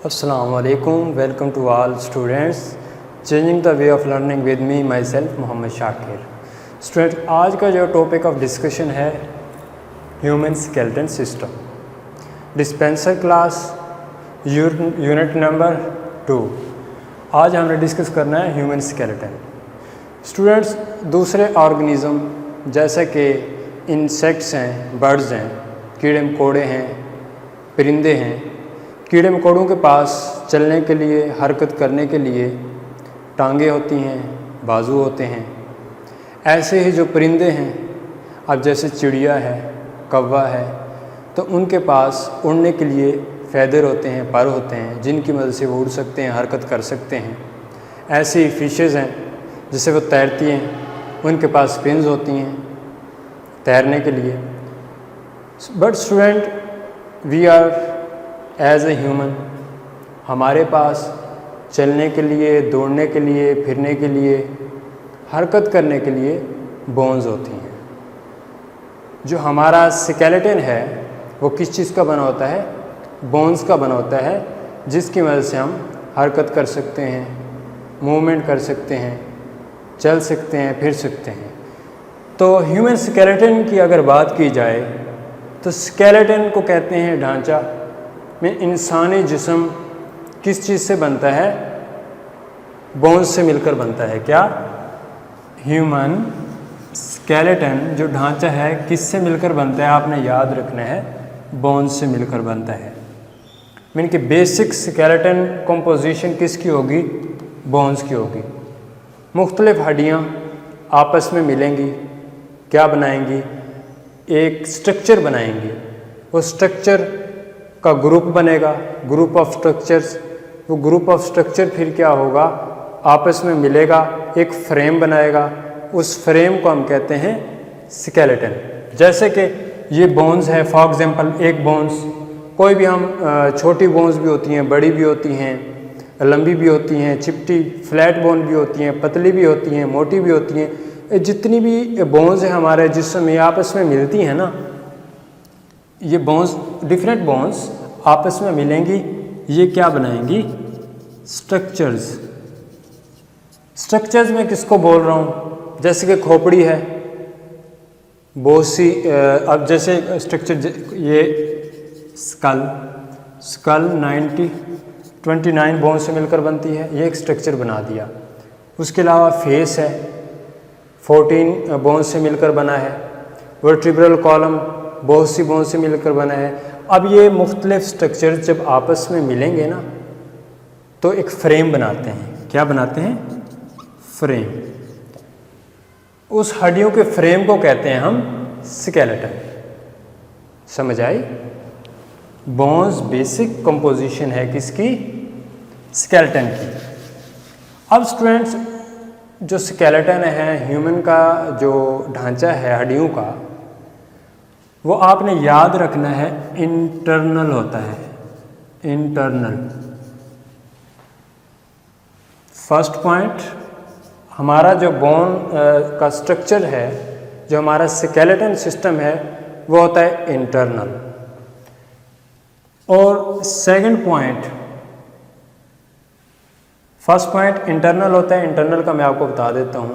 Assalamualaikum. Welcome to all students. Changing the way of learning with me myself Mohammad Shakir. Student, आज का जो topic of discussion है human skeleton system, dispenser class unit number 2. आज हमने discuss करना है human skeleton. Students, दूसरे organism जैसे कि इंसेक्ट्स हैं, बर्ड्स हैं, कीड़े मकोड़े हैं, परिंदे हैं. कीड़े मकोड़ों के पास चलने के लिए, हरकत करने के लिए टांगे होती हैं, बाजू होते हैं. ऐसे ही जो परिंदे हैं, अब जैसे चिड़िया है, कौवा है, तो उनके पास उड़ने के लिए फैदर होते हैं, पर होते हैं, जिनकी मदद से वो उड़ सकते हैं, हरकत कर सकते हैं. ऐसे ही फिशेज़ हैं, जिससे वो तैरती हैं, उनके पास फिन्स होती हैं तैरने के लिए. But student, we are as a human, हमारे पास चलने के लिए, दौड़ने के लिए, फिरने के लिए, हरकत करने के लिए बोन्स होती हैं. जो हमारा स्केलेटन है वो किस चीज़ का बना होता है? बोन्स का बना होता है, जिसकी मदद से हम हरकत कर सकते हैं, मूवमेंट कर सकते हैं, चल सकते हैं, फिर सकते हैं. तो ह्यूमन स्केलेटन की अगर बात की जाए तो स्केलेटन को कहते हैं ढांचा. में इंसानी जिस्म किस चीज़ से बनता है? बोन्स से मिलकर बनता है. क्या? ह्यूमन स्केलेटन जो ढांचा है किस से मिलकर बनता है? आपने याद रखना है, बोन्स से मिलकर बनता है. मीन कि बेसिक स्केलेटन कंपोजिशन किसकी होगी? बोन्स की होगी. मुख्तलिफ हड्डियाँ आपस में मिलेंगी, क्या बनाएंगी? एक स्ट्रक्चर बनाएंगी. वो स्ट्रक्चर का ग्रुप बनेगा, ग्रुप ऑफ स्ट्रक्चर्स. वो ग्रुप ऑफ स्ट्रक्चर फिर क्या होगा? आपस में मिलेगा, एक फ्रेम बनाएगा. उस फ्रेम को हम कहते हैं स्केलेटन. जैसे कि ये बोन्स है, फॉर एग्जांपल एक बोन्स, कोई भी हम छोटी बोन्स भी होती हैं, बड़ी भी होती हैं, लंबी भी होती हैं, चिपटी फ्लैट बोन भी होती हैं, पतली भी होती हैं, मोटी भी होती हैं. जितनी भी बोन्स हैं हमारे जिस्म में आपस में मिलती हैं ना, ये बोन्स, डिफरेंट बोन्स आपस में मिलेंगी, ये क्या बनाएंगी? स्ट्रक्चर्स. स्ट्रक्चर्स में किसको बोल रहा हूँ? जैसे कि खोपड़ी है, बहुत सी, अब जैसे स्ट्रक्चर, ये स्कल 29 बोन से मिलकर बनती है, ये एक स्ट्रक्चर बना दिया. उसके अलावा फेस है, 14 बोन से मिलकर बना है. वर्टिब्रल कॉलम बहुत सी बोन से मिलकर बना है. अब ये मुख्तलिफ स्ट्रक्चर जब आपस में मिलेंगे ना, तो एक फ्रेम बनाते हैं. क्या बनाते हैं? फ्रेम. उस हड्डियों के फ्रेम को कहते हैं हम स्केलेटन. समझ आई? बोन्स बेसिक कंपोजिशन है किसकी? स्केलेटन की. अब स्टूडेंट्स, जो स्केलेटन है ह्यूमन का, जो ढांचा है हड्डियों का, वो आपने याद रखना है इंटरनल होता है. इंटरनल. फर्स्ट पॉइंट, हमारा जो बोन का स्ट्रक्चर है, जो हमारा स्केलेटन सिस्टम है, वो होता है इंटरनल. और second point, first point internal होता है. इंटरनल का मैं आपको बता देता हूँ.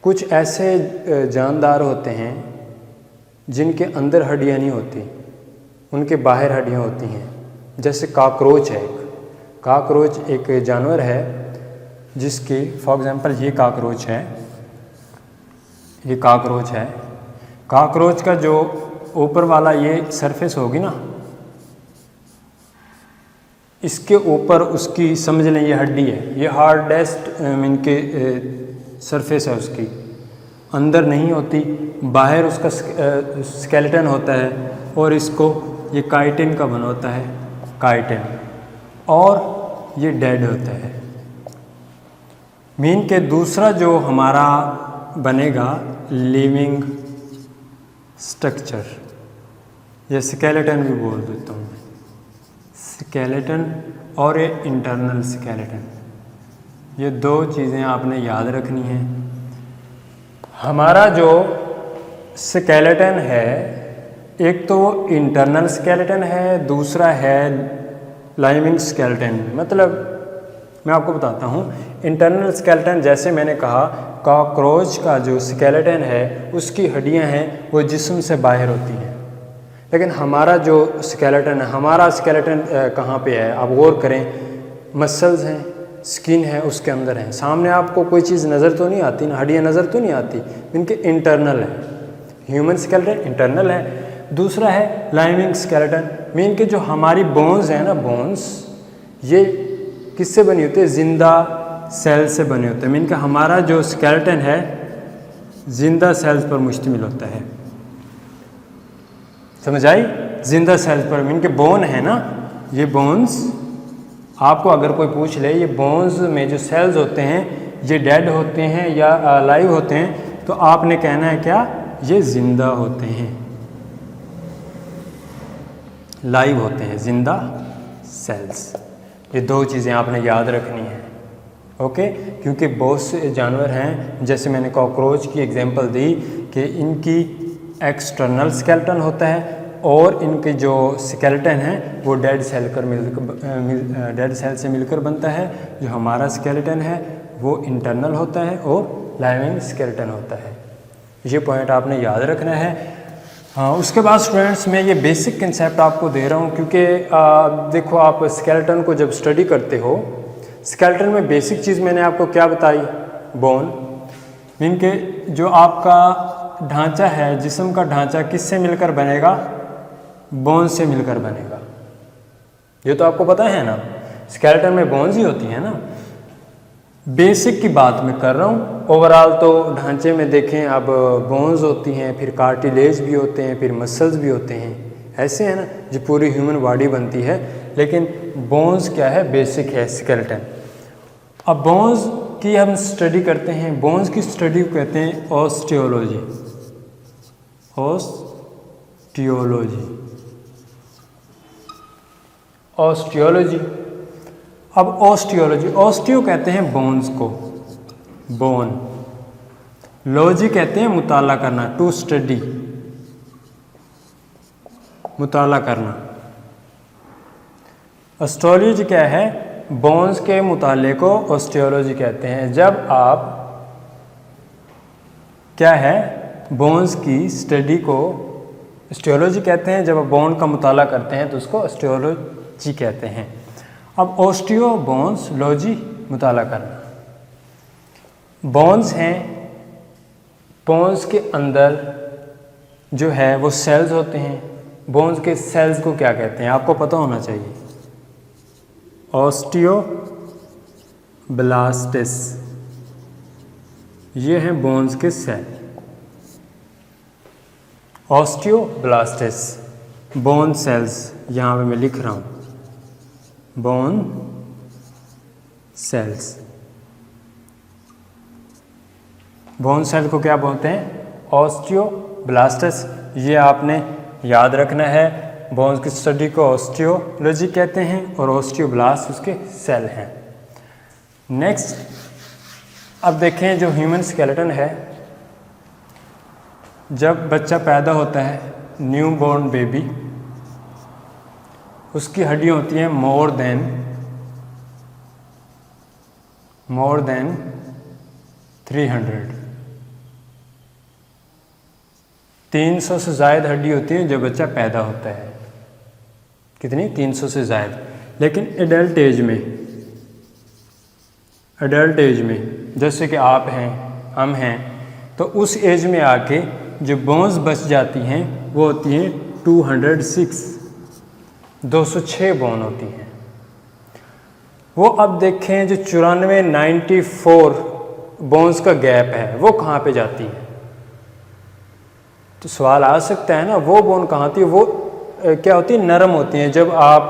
कुछ ऐसे जानदार होते हैं जिनके अंदर हड्डियाँ नहीं होती, उनके बाहर हड्डियाँ होती हैं. जैसे काकरोच है. काकरोच एक जानवर है जिसकी, फॉर एग्जांपल ये काकरोच है, ये काकरोच है. काकरोच का जो ऊपर वाला ये सरफेस होगी ना, इसके ऊपर उसकी, समझ लें ये हड्डी है, ये हार्डेस्ट इनके सरफेस है, उसकी अंदर नहीं होती, बाहर उसका स्केलेटन होता है. और इसको ये काइटिन का बना होता है, काइटिन, और ये डेड होता है. मीन के दूसरा जो हमारा बनेगा लिविंग स्ट्रक्चर, ये स्केलेटन भी बोल देता हूँ. स्केलेटन और ये इंटरनल स्केलेटन, ये दो चीज़ें आपने याद रखनी हैं. हमारा जो स्केलेटन है, एक तो इंटरनल स्केलेटन है, दूसरा है लाइविंग स्केलेटन मतलब मैं आपको बताता हूँ, इंटरनल स्केलेटन जैसे मैंने कहा कॉकरोच का जो स्केलेटन है उसकी हड्डियाँ हैं वो जिस्म से बाहर होती हैं, लेकिन हमारा जो स्केलेटन है, हमारा स्केलेटन कहाँ पे है आप गौर करें, मसल्स हैं, स्किन है, उसके अंदर है। सामने आपको कोई चीज़ नज़र तो नहीं आती ना, हड्डियाँ नज़र तो नहीं आती, इनके इंटरनल है। ह्यूमन स्केलेटन इंटरनल है। दूसरा है लाइविंग स्केलेटन, मीन के जो हमारी बोन्स हैं ना, बोन्स ये किससे बनी होती है, जिंदा सेल से बने होते हैं। मीन के हमारा जो स्केलेटन है जिंदा सेल्स पर मुश्तमिल होता है, समझ आई, जिंदा सेल्स पर। मीन के बोन है ना, ये बोन्स आपको अगर कोई पूछ ले ये बोन्स में जो सेल्स होते हैं ये डेड होते हैं या लाइव होते हैं, तो आपने कहना है क्या, ये जिंदा होते हैं, लाइव होते हैं, जिंदा सेल्स। ये दो चीज़ें आपने याद रखनी है, ओके। क्योंकि बहुत से जानवर हैं, जैसे मैंने कॉकरोच की एग्जांपल दी कि इनकी एक्सटर्नल स्केलेटन होता है और इनके जो स्केलेटन है वो डेड सेल से मिलकर बनता है। जो हमारा स्केलेटन है वो इंटरनल होता है और लाइविंग स्केलेटन होता है। ये पॉइंट आपने याद रखना है। हाँ, उसके बाद स्टूडेंट्स मैं ये बेसिक कंसेप्ट आपको दे रहा हूँ क्योंकि देखो आप स्केलेटन को जब स्टडी करते हो, स्केलेटन में बेसिक चीज़ मैंने आपको क्या बताई, बोन। मीन के जो आपका ढांचा है, जिस्म का ढांचा किससे मिलकर बनेगा, बोन से मिलकर बनेगा। ये तो आपको पता है ना, स्केलेटन में बोन्स ही होती हैं ना। बेसिक की बात मैं कर रहा हूँ, ओवरऑल तो ढांचे में देखें अब बोन्स होती हैं, फिर कार्टिलेज भी होते हैं, फिर मसल्स भी होते हैं, ऐसे है ना जो पूरी ह्यूमन बॉडी बनती है। लेकिन बोन्स क्या है, बेसिक है स्केलेटन। अब बोन्स की हम स्टडी करते हैं, बोन्स की स्टडी को कहते हैं ऑस्टियोलॉजी। ऑस्टियोलॉजी। अब ऑस्टियो कहते हैं बोन्स को, बोन। लॉजी कहते हैं मुताला करना, टू स्टडी, मुताला करना। ऑस्टियोलॉजी क्या है, बोन्स के मुताले को ऑस्टियोलॉजी कहते हैं। जब आप क्या है बोन्स की स्टडी को ऑस्टियोलॉजी कहते हैं, जब आप बोन का मुताला करते हैं तो उसको ऑस्टियोलॉजी कहते हैं। अब ऑस्टियो बोन्स, लॉजी मुताला करना। बोन्स हैं, बोन्स के अंदर जो है वो सेल्स होते हैं। बोन्स के सेल्स को क्या कहते हैं आपको पता होना चाहिए, ऑस्टियोब्लास्टिस। ये हैं बोन्स के सेल, ऑस्टियोब्लास्टिस, बोन सेल्स। यहाँ पे मैं लिख रहा हूँ बोन सेल्स। बोन सेल को क्या बोलते हैं, ऑस्टियोब्लास्टिस। ये आपने याद रखना है। बोन्स की स्टडी को ऑस्टियोलॉजी कहते हैं और ऑस्टियोब्लास्ट उसके सेल हैं। नेक्स्ट अब देखें जो ह्यूमन स्केलेटन है, जब बच्चा पैदा होता है, न्यू बॉर्न बेबी, उसकी हड्डियाँ होती हैं मोर देन 300। 300 से ज़ायद हड्डी होती है जब बच्चा पैदा होता है। कितनी, 300 से ज़ायद। लेकिन एडल्ट एज में जैसे कि आप हैं, हम हैं, तो उस एज में आके जो बोन्स बच जाती हैं वो होती हैं 206 बोन होती हैं। वो अब देखें जो 94 बोन्स का गैप है वो कहाँ पे जाती है। तो सवाल आ सकता है ना, वो बोन कहाँ होती है, वो क्या होती है, नरम होती हैं। जब आप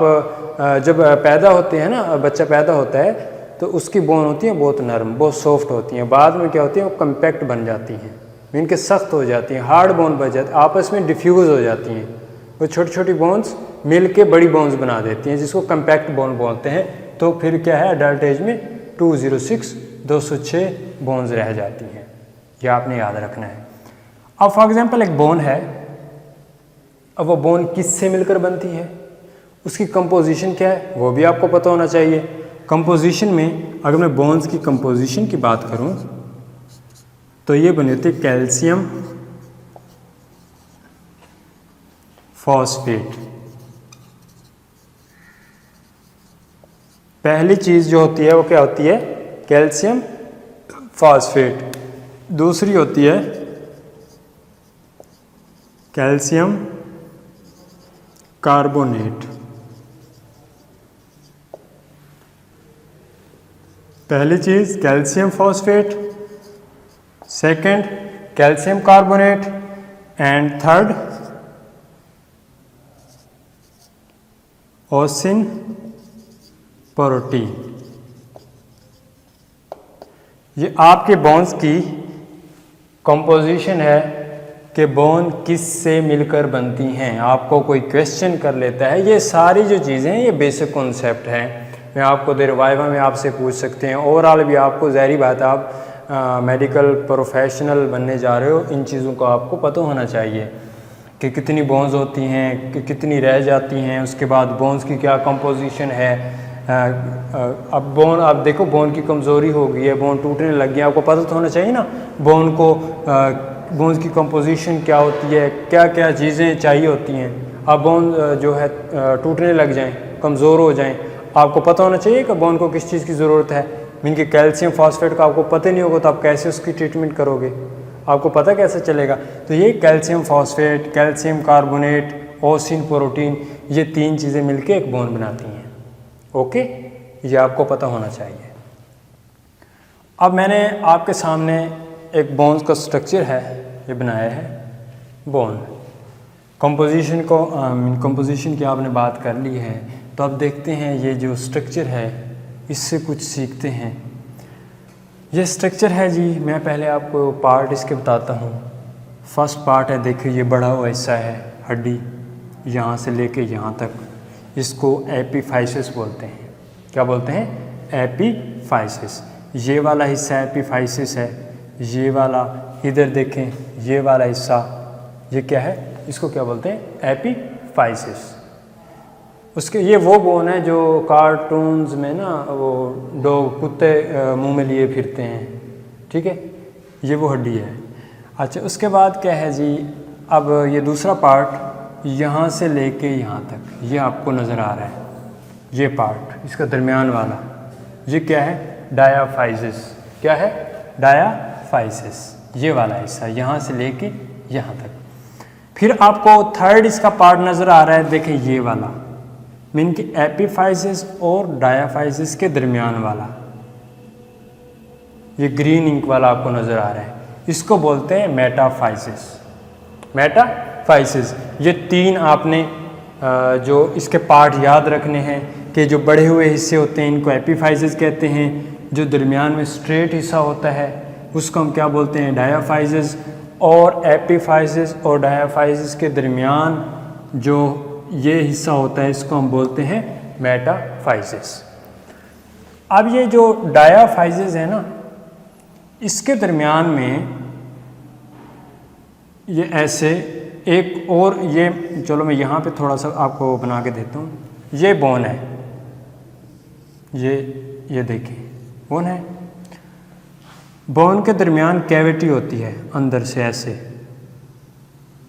पैदा होते हैं ना, बच्चा पैदा होता है तो उसकी बोन होती है बहुत नरम, बहुत सॉफ्ट होती हैं। बाद में क्या होती है, वो कम्पैक्ट बन जाती हैं, मीन के सख्त हो जाती हैं, हार्ड बोन बन जाती, आपस में डिफ्यूज़ हो जाती हैं। वो छोटी छोटी बोन्स मिल के बड़ी बोन्स बना देती हैं जिसको कम्पैक्ट बोन बोलते हैं। तो फिर क्या है, अडल्ट एज में 206 बोन्स रह जाती हैं। ये आपने याद रखना है। अब फॉर एग्जांपल एक बोन है, अब वो बोन किससे मिलकर बनती है, उसकी कंपोजिशन क्या है वो भी आपको पता होना चाहिए। कंपोजिशन में अगर मैं बोन्स की कंपोजिशन की बात करूं तो ये बनी होती है कैल्शियम फॉस्फेट। पहली चीज़ जो होती है वो क्या होती है, कैल्शियम फॉस्फेट। दूसरी होती है कैल्शियम कार्बोनेट। पहली चीज़ calcium phosphate, second calcium carbonate and third ossein protein. ये आपके बोन्स की कंपोजिशन है कि बोन किस से मिलकर बनती हैं। आपको कोई क्वेश्चन कर लेता है, ये सारी जो चीज़ें हैं ये बेसिक कॉन्सेप्ट हैं। मैं आपको देर वाइवा में आपसे पूछ सकते हैं, ओवरऑल भी आपको ज़ाहिर बात है आप मेडिकल प्रोफेशनल बनने जा रहे हो, इन चीज़ों को आपको पता होना चाहिए कि कितनी बोन्स होती हैं, कि कितनी रह जाती हैं, उसके बाद बोन्स की क्या कंपोजिशन है। अब बोन आप देखो बोन की कमज़ोरी हो गई है, बोन टूटने लग गया, आपको पता तो होना चाहिए ना बोन को बोन्स की कंपोजिशन क्या होती है, क्या क्या चीज़ें चाहिए होती हैं। अब बोन जो है टूटने लग जाएं, कमज़ोर हो जाएं, आपको पता होना चाहिए कि बोन को किस चीज़ की ज़रूरत है। मीन कि कैल्शियम फॉस्फेट का आपको पता नहीं होगा तो आप कैसे उसकी ट्रीटमेंट करोगे, आपको पता कैसे चलेगा। तो ये calcium phosphate, calcium carbonate, ossein protein, ये तीन चीज़ें मिलके एक बोन बनाती हैं। ओके, ये आपको पता होना चाहिए। अब मैंने आपके सामने एक बोन्स का स्ट्रक्चर है ये बनाया है बोन। कंपोजिशन को कंपोजिशन की आपने बात कर ली है, तो अब देखते हैं ये जो स्ट्रक्चर है इससे कुछ सीखते हैं। ये स्ट्रक्चर है जी, मैं पहले आपको पार्ट इसके बताता हूँ। फर्स्ट पार्ट है, देखिए ये बड़ा हुआ हिस्सा है हड्डी, यहाँ से लेके यहाँ तक, इसको एपीफाइसिस बोलते हैं। क्या बोलते हैं? एपीफाइसिस। ये वाला हिस्सा एपीफाइसिस है, ये वाला इधर देखें, ये वाला हिस्सा ये क्या है, इसको क्या बोलते हैं? एपीफाइसिस। उसके ये वो बोन है जो कार्टून्स में ना वो डॉग कुत्ते मुंह में लिए फिरते हैं, ठीक है, ये वो हड्डी है। अच्छा, उसके बाद क्या है जी, अब ये दूसरा पार्ट यहाँ से लेके यहाँ तक, ये आपको नज़र आ रहा है, ये पार्ट इसका दरमियान वाला, ये क्या है? डायाफाइसिस। क्या है? डायाफाइसिस। ये वाला हिस्सा यहाँ से लेके यहाँ तक। फिर आपको थर्ड इसका पार्ट नज़र आ रहा है, देखें ये वाला, मीन कि एपीफाइसिस और डायाफाइसिस के दरमियान वाला, ये ग्रीन इंक वाला आपको नज़र आ रहा है, इसको बोलते हैं मेटाफाइसिस। मेटाफाइसिस। ये तीन आपने जो इसके पार्ट याद रखने हैं कि जो बड़े हुए हिस्से होते हैं इनको एपीफाइसिस कहते हैं, जो दरमियान में स्ट्रेट हिस्सा होता है उसको हम क्या बोलते हैं? डायाफाइसिस। और एपीफाइसिस और डायाफाइसिस के दरमियान जो ये हिस्सा होता है इसको हम बोलते हैं मेटाफाइसिस। अब ये जो डायाफाइसिस है ना, इसके दरमियान में ये ऐसे एक और ये, चलो मैं यहाँ पे थोड़ा सा आपको बना के देता हूँ, ये बोन है, ये देखिए बोन है। बोन के दरमियान कैविटी होती है अंदर से ऐसे,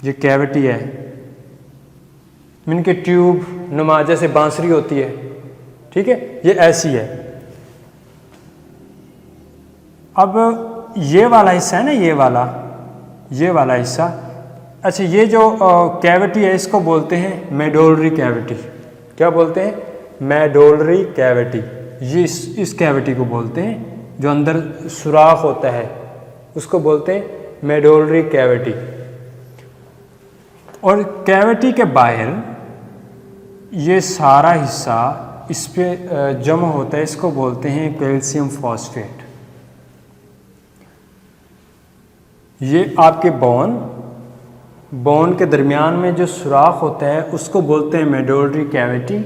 ये कैविटी है, मीन के ट्यूब नुमा जैसे बांसुरी होती है, ठीक है, ये ऐसी है। अब ये वाला हिस्सा है ना, ये वाला हिस्सा, अच्छा ये जो कैविटी है इसको बोलते हैं मेडोलरी कैविटी। क्या बोलते हैं? Medullary cavity. ये इस कैविटी को बोलते हैं जो अंदर सुराख होता है उसको बोलते हैं मेडोलरी कैविटी। और कैविटी के बाहर ये सारा हिस्सा इस पे जमा होता है, इसको बोलते हैं कैल्शियम फॉस्फेट। ये आपके बोन के दरमियान में जो सुराख होता है उसको बोलते हैं मेडोलरी कैविटी।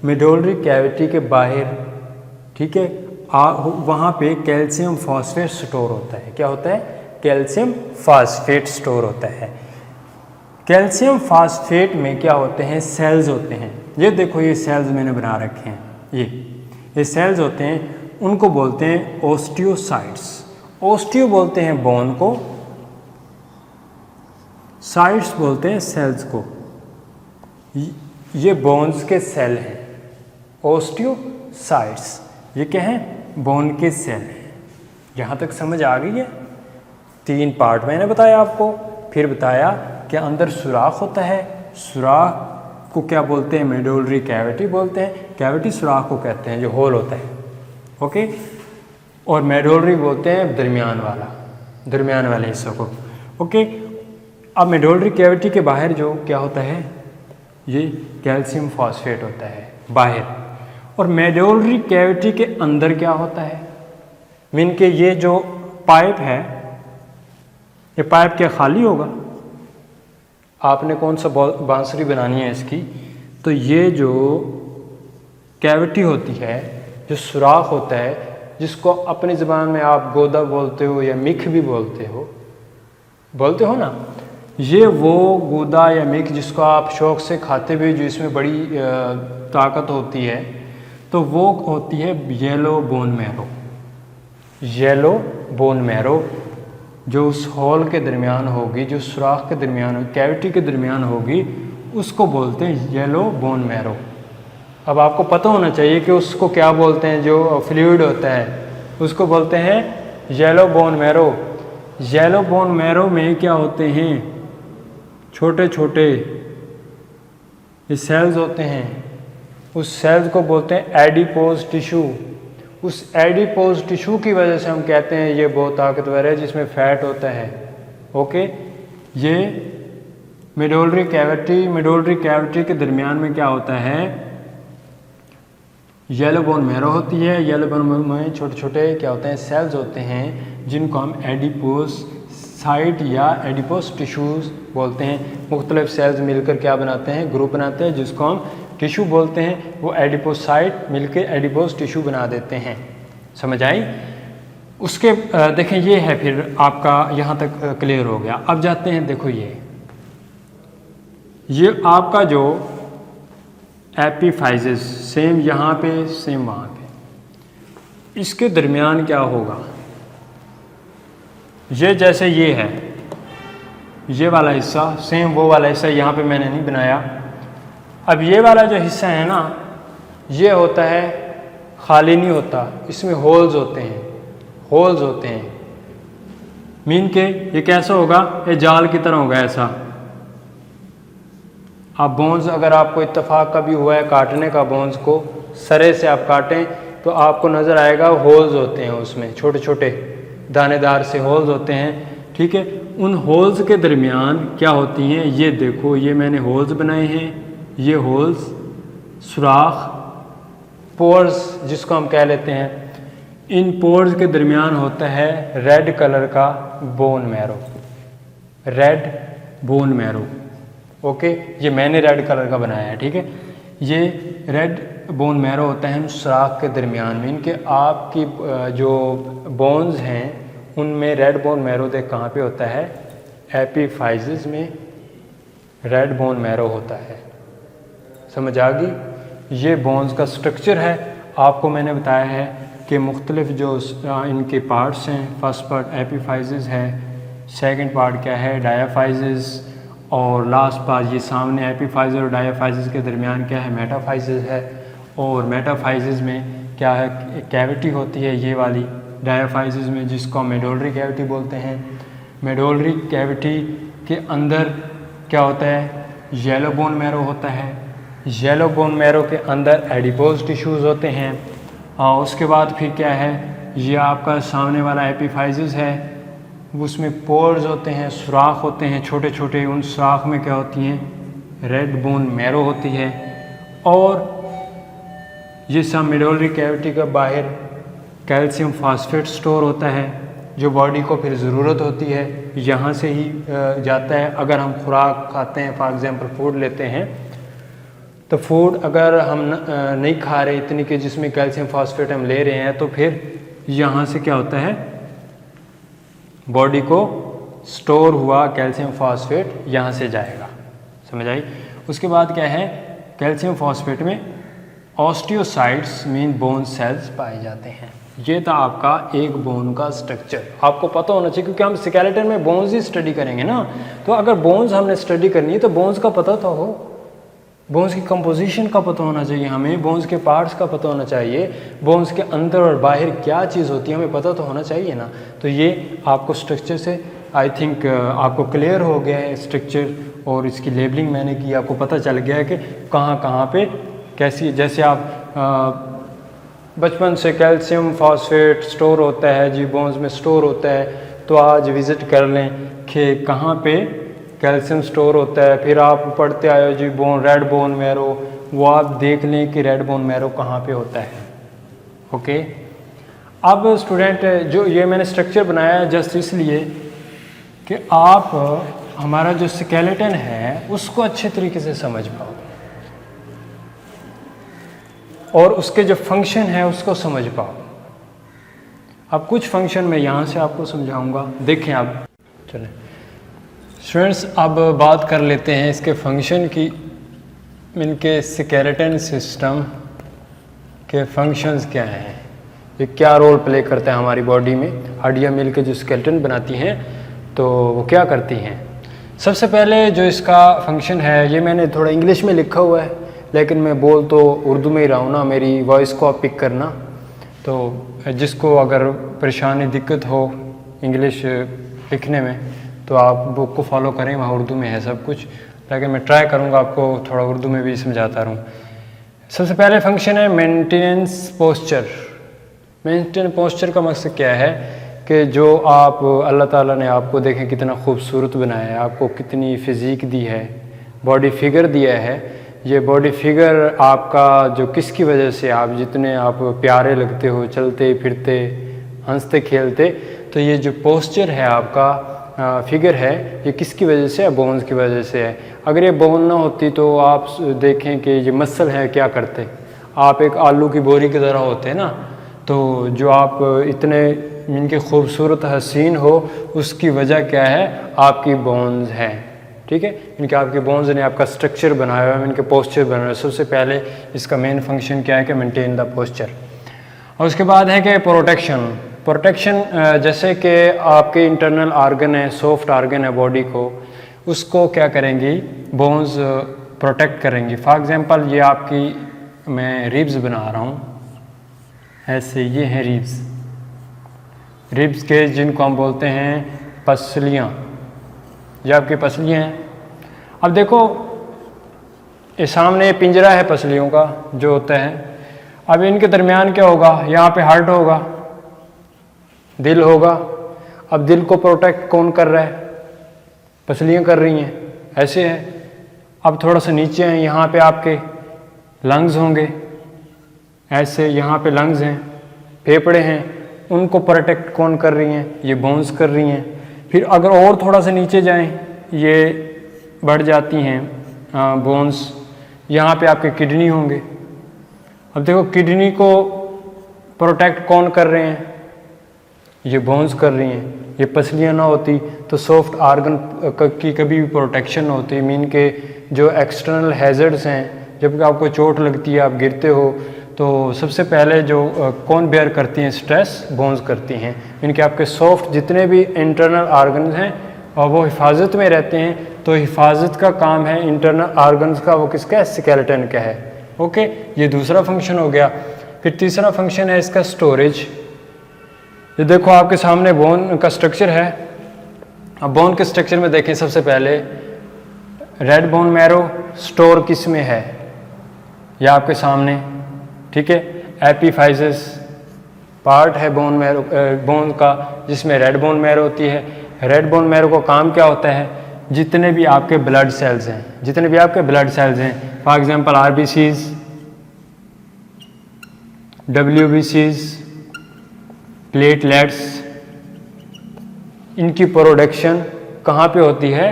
मेडोलरी कैविटी के बाहर, ठीक है, वहाँ पे कैल्शियम फॉस्फेट स्टोर होता है। क्या होता है? कैल्शियम फॉस्फेट स्टोर होता है। कैल्शियम फॉस्फेट में क्या होते हैं? सेल्स होते हैं। ये देखो ये सेल्स मैंने बना रखे हैं, ये सेल्स होते हैं, उनको बोलते हैं ओस्टियोसाइट्स। ओस्टियो बोलते हैं बोन को, साइट्स बोलते हैं सेल्स को। ये बोन्स के सेल हैं, ओस्टियोसाइट्स। ये क्या हैं? बोन के सेल हैं। यहाँ तक समझ आ गई है? 3 पार्ट मैंने बताया आपको, फिर बताया कि अंदर सुराख होता है, सुराख को क्या बोलते हैं? मेडुलरी कैविटी बोलते हैं। कैविटी सुराख को कहते हैं जो होल होता है, ओके। और मेडुलरी बोलते हैं दरमियान वाले हिस्सों को, ओके। अब मेडुलरी कैविटी के बाहर जो क्या होता है? ये कैल्शियम फॉस्फेट होता है बाहर। और मेडुलरी कैविटी के अंदर क्या होता है? मीन के ये जो पाइप है, ये पाइप क्या खाली होगा? आपने कौन सा बांसुरी बनानी है इसकी, तो ये जो कैविटी होती है, जो सुराख होता है, जिसको अपनी ज़बान में आप गोदा बोलते हो या मिख भी बोलते हो ना, ये वो गोदा या मिख जिसको आप शौक़ से खाते भी, जो इसमें बड़ी ताकत होती है, तो वो होती है yellow bone marrow. Yellow bone marrow जो उस हॉल के दरमियान होगी, जो सुराख के दरमियान, कैविटी के दरमियान होगी, उसको बोलते हैं येलो बोन मैरो। अब आपको पता होना चाहिए कि उसको क्या बोलते हैं, जो फ्लूइड होता है उसको बोलते हैं yellow bone marrow. Yellow bone marrow में क्या होते हैं? छोटे छोटे ये सेल्स होते हैं, उस सेल्स को बोलते हैं एडिपोज टिश्यू। उस एडिपोज टिश्यू की वजह से हम कहते हैं ये बहुत ताकतवर है, जिसमें फैट होता है, ओके। ये मेडुलरी कैविटी के दरमियान में क्या होता है? येलो बोन मैरो होती है। येलो बोन में छोटे छोटे क्या होते हैं? सेल्स होते हैं, जिनको हम एडिपोज साइट या एडिपोज टिश्यूज बोलते हैं। मुख्तलिफ सेल्स मिलकर क्या बनाते हैं? ग्रुप बनाते हैं, जिसको हम टिश्यू बोलते हैं। वो एडिपोसाइट मिलकर एडिपोज टिश्यू बना देते हैं। समझ आई? उसके देखें, ये है, फिर आपका यहाँ तक क्लियर हो गया। अब जाते हैं, देखो ये आपका जो एपिफाइजिस, सेम यहाँ पे सेम वहाँ पे, इसके दरमियान क्या होगा? ये जैसे ये है, ये वाला हिस्सा सेम वो वाला हिस्सा यहाँ पे मैंने नहीं बनाया। अब ये वाला जो हिस्सा है ना, ये होता है खाली नहीं होता, इसमें होल्स होते हैं। मीन के ये कैसा होगा? ये जाल की तरह होगा ऐसा। आप बोन्स, अगर आपको इत्तेफाक कभी हुआ है काटने का, बोन्स को सरे से आप काटें तो आपको नज़र आएगा होल्स होते हैं, उसमें छोटे छोटे दानेदार से होल्स होते हैं, ठीक है। उन होल्स के दरमियान क्या होती हैं? ये देखो, ये मैंने होल्स बनाए हैं, ये होल्स सुराख, पोर्स जिसको हम कह लेते हैं, इन पोर्स के दरमियान होता है रेड कलर का bone marrow, red bone marrow, okay. ये मैंने रेड कलर का बनाया है, ठीक है। ये रेड बोन मैरो होता है सुराख के दरमियान में। इनके आपकी जो बोन्स हैं उनमें रेड बोन मैरो देख कहाँ पे होता है? एपिफाइजिस में रेड बोन मैरो होता है। समझ आ गई? ये बोन्स का स्ट्रक्चर है। आपको मैंने बताया है कि मुख्तलिफ जो इनके पार्ट्स हैं, फर्स्ट पार्ट एपिफाइजिस है, सेकंड पार्ट क्या है? डायाफाइजिस, और लास्ट पार्ट ये सामने एपिफाइजिस और डायाफाइजिस के दरमियान क्या है? मेटाफाइजिस है। और मेटाफाइजिस में क्या है? कैविटी होती है ये वाली डायाफाइजिस में, जिसको हम मेडुलरी कैविटी बोलते हैं। मेडुलरी कैविटी के अंदर क्या होता है? येलो बोन मैरो होता है। येलो बोन मैरो के अंदर एडिपोज टिश्यूज़ होते हैं। उसके बाद फिर क्या है? ये आपका सामने वाला एपिफाइजिस है, उसमें पोर्स होते हैं, सुराख होते हैं छोटे छोटे। उन सुराख में क्या होती हैं? रेड बोन मैरो होती है। और ये सब मेडुलरी कैविटी का बाहर कैल्शियम फास्फेट स्टोर होता है, जो बॉडी को फिर ज़रूरत होती है, यहाँ से ही जाता है। अगर हम खुराक खाते हैं, फॉर एग्ज़ाम्पल फूड लेते हैं, तो फूड अगर हम नहीं खा रहे इतनी कि जिसमें कैल्शियम फास्फेट हम ले रहे हैं, तो फिर यहाँ से क्या होता है? बॉडी को स्टोर हुआ कैल्शियम फास्फेट यहाँ से जाएगा। समझ आई? उसके बाद क्या है? कैल्शियम फॉस्फेट में ऑस्टियोसाइट्स मीन बोन सेल्स पाए जाते हैं। ये था आपका एक बोन का स्ट्रक्चर। आपको पता होना चाहिए क्योंकि हम स्केलेटन में बोन्स ही स्टडी करेंगे ना, तो अगर बोन्स हमने स्टडी करनी है तो बोन्स का पता तो हो, बोन्स की कंपोजिशन का पता होना चाहिए हमें, बोन्स के पार्ट्स का पता होना चाहिए, बोन्स के अंदर और बाहर क्या चीज़ होती है हमें पता तो होना चाहिए ना। तो ये आपको स्ट्रक्चर से आई थिंक आपको क्लियर हो गया है स्ट्रक्चर, और इसकी लेबलिंग मैंने की, आपको पता चल गया है कि कहाँ पे कैसी। जैसे आप बचपन से कैल्शियम फॉस्फेट स्टोर होता है जी, बोन्स में स्टोर होता है, तो आज विज़िट कर लें कि कहाँ पे कैल्शियम स्टोर होता है। फिर आप पढ़ते आए हो जी बोन, रेड बोन मैरो, वो आप देख लें कि रेड बोन मैरो कहाँ पे होता है। ओके, अब स्टूडेंट जो ये मैंने स्ट्रक्चर बनाया है जस्ट इसलिए कि आप हमारा जो स्केलेटन है उसको अच्छे तरीके से समझ पाओ और उसके जो फंक्शन है उसको समझ पाओ। अब कुछ फंक्शन मैं यहाँ से आपको समझाऊंगा, देखें आप। चलें स्टूडेंट्स, अब बात कर लेते हैं इसके फंक्शन की। इनके स्केलेटन सिस्टम के फंक्शंस क्या हैं, ये क्या रोल प्ले करता है हमारी बॉडी में। हड्डियाँ मिल के जो स्केलेटन बनाती हैं तो वो क्या करती हैं। सबसे पहले जो इसका फंक्शन है, ये मैंने थोड़ा इंग्लिश में लिखा हुआ है लेकिन मैं बोल तो उर्दू में ही रहा हूँ ना, मेरी वॉइस को आप पिक करना। तो जिसको अगर परेशानी दिक्कत हो इंग्लिश लिखने में तो आप बुक को फॉलो करें, वहाँ उर्दू में है सब कुछ, लेकिन मैं ट्राई करूँगा आपको थोड़ा उर्दू में भी समझाता रहूँ। सबसे पहले फंक्शन है मेंटेनेंस पोस्चर। मेंटेनेंस पोस्चर का मकसद क्या है कि जो आप अल्लाह ताला ने आपको देखें कितना खूबसूरत बनाया है, आपको कितनी फ़िज़ीक दी है, बॉडी फिगर दिया है। ये बॉडी फिगर आपका जो किसकी वजह से आप जितने आप प्यारे लगते हो, चलते फिरते हंसते खेलते, तो ये जो पोस्चर है आपका फिगर है ये किसकी वजह से है, बोन्स की वजह से है। अगर ये बोन ना होती तो आप देखें कि ये मसल है क्या करते, आप एक आलू की बोरी की तरह होते हैं ना। तो जो आप इतने इनके खूबसूरत हसीन हो उसकी वजह क्या है, आपकी बोन्स है। ठीक है, इनके आपके बोन्स ने आपका स्ट्रक्चर बनाया हुआ है, इनके पोस्चर बनाया हुआ है। सबसे पहले इसका मेन फंक्शन क्या है कि मेंटेन द पोस्चर। और उसके बाद है कि प्रोटेक्शन। जैसे कि आपके इंटरनल आर्गन है, सॉफ्ट आर्गन है बॉडी को, उसको क्या करेंगी, बोन्स प्रोटेक्ट करेंगी। फॉर एग्जांपल ये आपकी मैं रिब्स बना रहा हूँ ऐसे, ये हैं रिब्स के जिनको हम बोलते हैं पसलियाँ, ये आपकी पसलियाँ हैं। अब देखो ये सामने पिंजरा है पसलियों का जो होता है, अब इनके दरमियान क्या होगा, यहाँ पे हार्ट होगा, दिल होगा। अब दिल को प्रोटेक्ट कौन कर रहा है, पसलियाँ कर रही हैं, ऐसे है। अब थोड़ा सा नीचे हैं, यहाँ पे आपके लंग्स होंगे, ऐसे यहाँ पे लंग्स हैं, फेफड़े हैं, उनको प्रोटेक्ट कौन कर रही हैं, ये बोन्स कर रही हैं। फिर अगर और थोड़ा सा नीचे जाएं, ये बढ़ जाती हैं बोन्स, यहाँ पे आपके किडनी होंगे। अब देखो किडनी को प्रोटेक्ट कौन कर रहे हैं, ये बोन्स कर रही हैं। ये पसलियाँ ना होती तो सॉफ्ट आर्गन की कभी भी प्रोटेक्शन होती। मीन के जो एक्सटर्नल हैज़र्ड्स हैं, जब आपको चोट लगती है, आप गिरते हो, तो सबसे पहले जो कौन बेयर करती हैं स्ट्रेस, बोन्स करती हैं। इनके आपके सॉफ्ट जितने भी इंटरनल आर्गन्स हैं और वो हिफाजत में रहते हैं, तो हिफाजत का काम है इंटरनल आर्गन्स का, वो किसका है, स्केलेटन का है। ओके, ये दूसरा फंक्शन हो गया। फिर तीसरा फंक्शन है इसका स्टोरेज। ये देखो आपके सामने बोन का स्ट्रक्चर है। अब बोन के स्ट्रक्चर में देखें, सबसे पहले रेड बोन मैरो स्टोर किस में है, या आपके सामने, ठीक है, एपीफाइसिस पार्ट है बोन मैरो, बोन का, जिसमें रेड बोन मैरो होती है। रेड बोन मैरो का काम क्या होता है, जितने भी आपके ब्लड सेल्स हैं, जितने भी आपके ब्लड सेल्स हैं, फॉर एग्जांपल आरबीसीज, डब्ल्यूबीसीज, प्लेटलेट्स, इनकी प्रोडक्शन कहाँ पे होती है,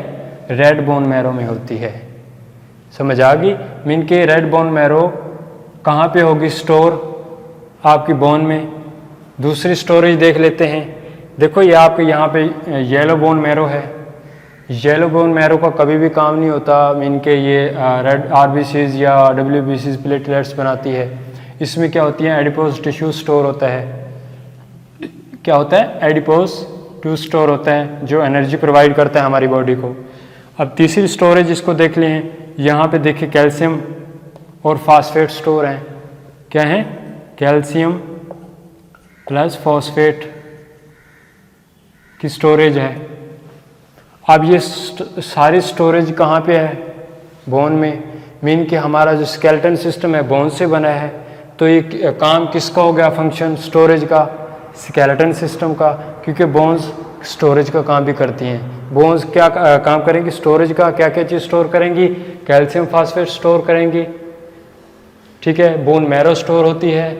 रेड बोन मैरो में होती है। समझ आ गई। मीन के रेड बोन मैरो कहाँ पे होगी, स्टोर आपकी बोन में। दूसरी स्टोरेज देख लेते हैं। देखो ये आपके यहाँ पे येलो बोन मैरो है, येलो बोन मैरो का कभी भी काम नहीं होता, मीन के ये रेड आरबीसीज या डब्ल्यूबीसीज प्लेटलेट्स बनाती है। इसमें क्या होती है, एडिपोज टिश्यू स्टोर होता है। क्या होता है, एडिपोज टिश्यू स्टोर होता है जो एनर्जी प्रोवाइड करता है हमारी बॉडी को। अब तीसरी स्टोरेज इसको देख लें, यहाँ पे देखिए कैल्शियम और फास्फेट स्टोर हैं। क्या है, कैल्शियम प्लस फॉस्फेट की स्टोरेज है। अब ये सारी स्टोरेज कहाँ पे है, बोन में। मीन कि हमारा जो स्केलेटन सिस्टम है बोन से बना है, तो ये काम किसका हो गया, फंक्शन स्टोरेज का, स्केलेटन सिस्टम का, क्योंकि बोन्स स्टोरेज का काम भी करती हैं। बोन्स क्या काम करेंगी, स्टोरेज का। क्या क्या चीज़ स्टोर करेंगी, कैल्शियम फास्फेट स्टोर करेंगी, ठीक है। बोन मैरो स्टोर होती है,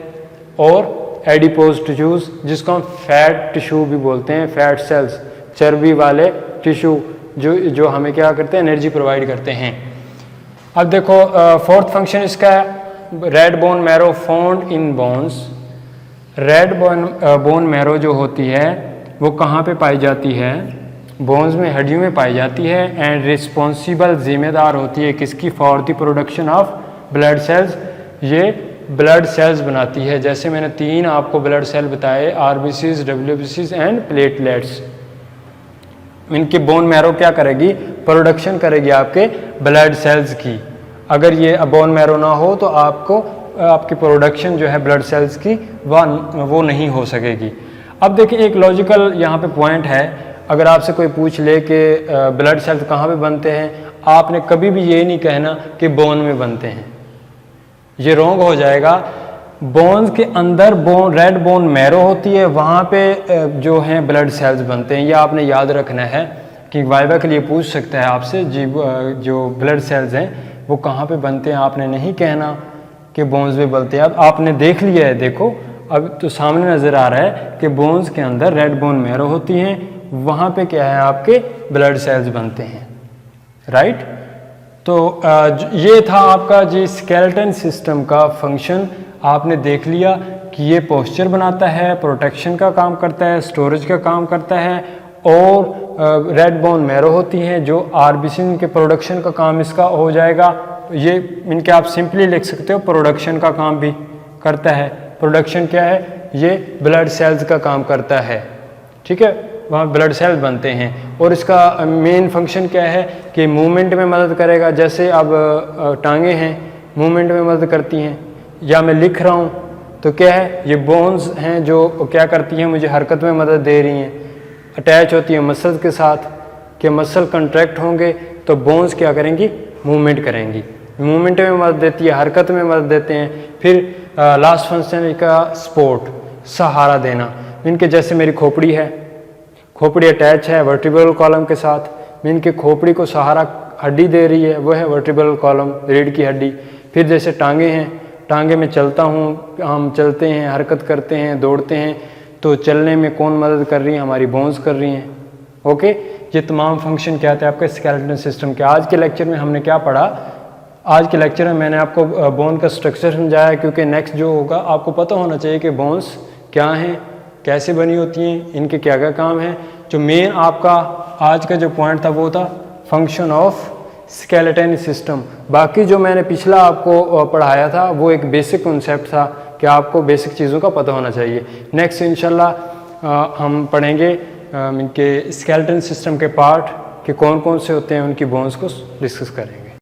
और एडिपोज टिश्यूज जिसको हम फैट टिश्यू भी बोलते हैं, फैट सेल्स, चर्बी वाले टिश्यू जो हमें क्या करते हैं, एनर्जी प्रोवाइड करते हैं। अब देखो फोर्थ फंक्शन इसका है, red bone marrow found in bones. Red bone marrow जो होती है वो कहाँ पे पाई जाती है, बोन्स में, हड्डियों में पाई जाती है, एंड रिस्पॉन्सिबल, जिम्मेदार होती है किसकी, for the production of blood cells. ये ब्लड सेल्स बनाती है। जैसे मैंने 3 आपको ब्लड सेल बताए, आरबीसीज, डब्ल्यूबीसीज एंड प्लेटलेट्स। इनकी बोन मैरो क्या करेगी, प्रोडक्शन करेगी आपके ब्लड सेल्स की। अगर ये बोन मैरो ना हो तो आपकी प्रोडक्शन जो है ब्लड सेल्स की वो नहीं हो सकेगी। अब देखिए एक लॉजिकल यहाँ पे पॉइंट है, अगर आपसे कोई पूछ ले कि ब्लड सेल्स कहाँ पे बनते हैं, आपने कभी भी ये नहीं कहना कि बोन में बनते हैं, ये रॉन्ग हो जाएगा। बोन्स के अंदर रेड बोन मैरो होती है, वहाँ पे जो हैं ब्लड सेल्स बनते हैं। ये आपने याद रखना है कि वाइवा के लिए पूछ सकता है आपसे, जी जो ब्लड सेल्स हैं वो कहाँ पे बनते हैं, आपने नहीं कहना कि बोन्स में बनते हैं। अब आपने देख लिया है, देखो अब तो सामने नज़र आ रहा है कि बोन्स के अंदर रेड बोन मैरो होती हैं, वहाँ पे क्या है, आपके ब्लड सेल्स बनते हैं, राइट। तो ये था आपका जी स्केलेटन सिस्टम का फंक्शन। आपने देख लिया कि ये पोस्चर बनाता है, प्रोटेक्शन का काम करता है, स्टोरेज का काम करता है, और रेड बोन मैरो होती हैं जो आरबीसी के प्रोडक्शन का काम इसका हो जाएगा। ये इनके आप सिंपली लिख सकते हो, प्रोडक्शन का काम भी करता है। प्रोडक्शन क्या है, ये ब्लड सेल्स का काम करता है, ठीक है, वहाँ ब्लड सेल बनते हैं। और इसका मेन फंक्शन क्या है कि मूवमेंट में मदद करेगा। जैसे अब टांगे हैं, मूवमेंट में मदद करती हैं, या मैं लिख रहा हूँ तो क्या है, ये बोन्स हैं जो क्या करती हैं, मुझे हरकत में मदद दे रही हैं, अटैच होती है मसल्स के साथ, कि मसल कंट्रैक्ट होंगे तो बोन्स क्या करेंगी, मूवमेंट करेंगी। मूवमेंट में मदद देती है, हरकत में मदद देते हैं। फिर लास्ट फंक्शन इनका सपोर्ट, सहारा देना। इनके जैसे मेरी खोपड़ी है, खोपड़ी अटैच है वर्टिब्रल कॉलम के साथ, इनके खोपड़ी को सहारा हड्डी दे रही है, वो है वर्टिब्रल कॉलम, रीढ़ की हड्डी। फिर जैसे टांगे हैं, टांगे में चलता हूँ, हम चलते हैं, हरकत करते हैं, दौड़ते हैं, तो चलने में कौन मदद कर रही है, हमारी बोन्स कर रही हैं, ओके। ये तमाम फंक्शन क्या थे आपके स्केलेटन सिस्टम के। आज के लेक्चर में हमने क्या पढ़ा, आज के लेक्चर में मैंने आपको बोन का स्ट्रक्चर समझाया, क्योंकि नेक्स्ट जो होगा आपको पता होना चाहिए कि बोन्स क्या हैं, कैसे बनी होती हैं, इनके क्या क्या काम हैं। जो मेन आपका आज का जो पॉइंट था वो था फंक्शन ऑफ स्केलेटन सिस्टम। बाकी जो मैंने पिछला आपको पढ़ाया था वो एक बेसिक कॉन्सेप्ट था कि आपको बेसिक चीज़ों का पता होना चाहिए। नेक्स्ट इंशाल्लाह हम पढ़ेंगे इनके स्केलेटन सिस्टम के पार्ट कि कौन कौन से होते हैं, उनकी बोन्स को डिस्कस करेंगे।